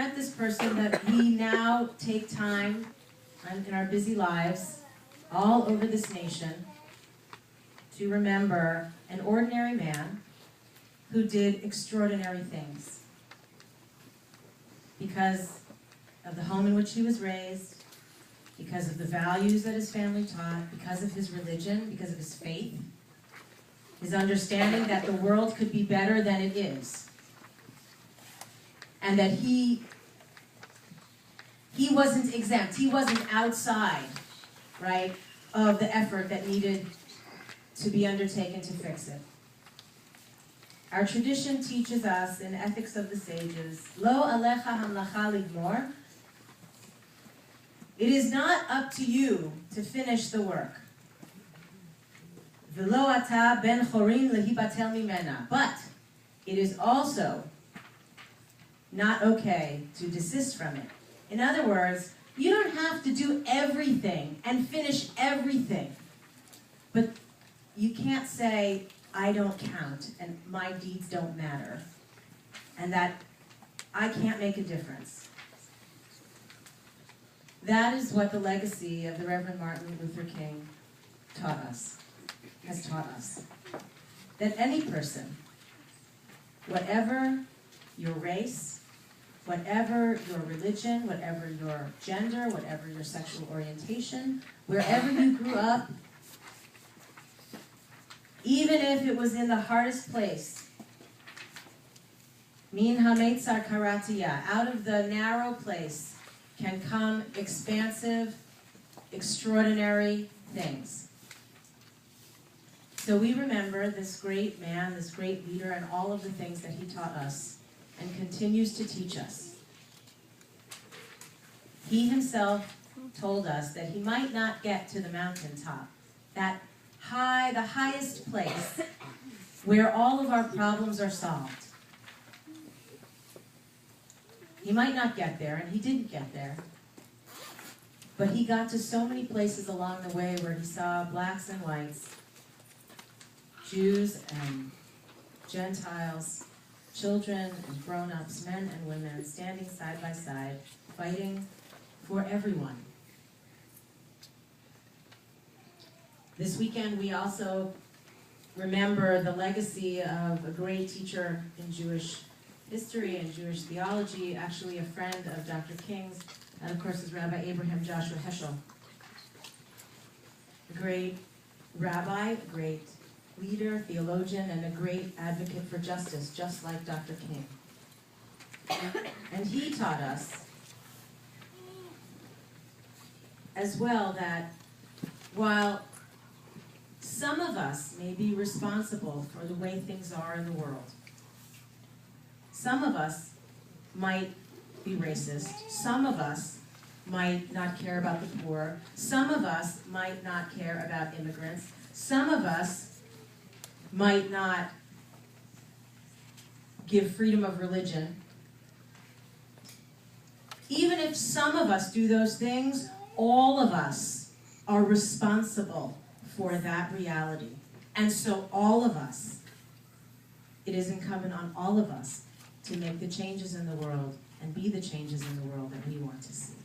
met this person that we now take time in our busy lives all over this nation to remember an ordinary man who did extraordinary things because of the home in which he was raised, because of the values that his family taught, because of his religion, because of his faith, his understanding that the world could be better than it is, and that he wasn't exempt, he wasn't outside, right, of the effort that needed to be undertaken to fix it. Our tradition teaches us in Ethics of the Sages, Lo alecha hamlacha ligmor. It is not up to you to finish the work. V'lo ata ben chorin lehibatel mimena. But it is also not okay to desist from it. In other words, you don't have to do everything and finish everything. But you can't say, I don't count and my deeds don't matter, and that I can't make a difference. That is what the legacy of the Reverend Martin Luther King has taught us. That any person, whatever your race, whatever your religion, whatever your gender, whatever your sexual orientation, wherever you grew up, even if it was in the hardest place, min hametzar karatiya, out of the narrow place can come expansive, extraordinary things. So we remember this great man, this great leader, and all of the things that he taught us and continues to teach us. He himself told us that he might not get to the mountaintop, that the highest place where all of our problems are solved. He might not get there, and he didn't get there. But he got to so many places along the way where he saw blacks and whites, Jews and Gentiles, children and grown-ups, men and women, standing side by side, fighting for everyone. This weekend we also remember the legacy of a great teacher in Jewish history and Jewish theology, actually a friend of Dr. King's, and of course is Rabbi Abraham Joshua Heschel. A great rabbi, a great leader, theologian, and a great advocate for justice, just like Dr. King. And he taught us as well that while some of us may be responsible for the way things are in the world, some of us might be racist, some of us might not care about the poor, some of us might not care about immigrants, some of us might not give freedom of religion. Even if some of us do those things, all of us are responsible for that reality. And so all of us, it is incumbent on all of us to make the changes in the world and be the changes in the world that we want to see.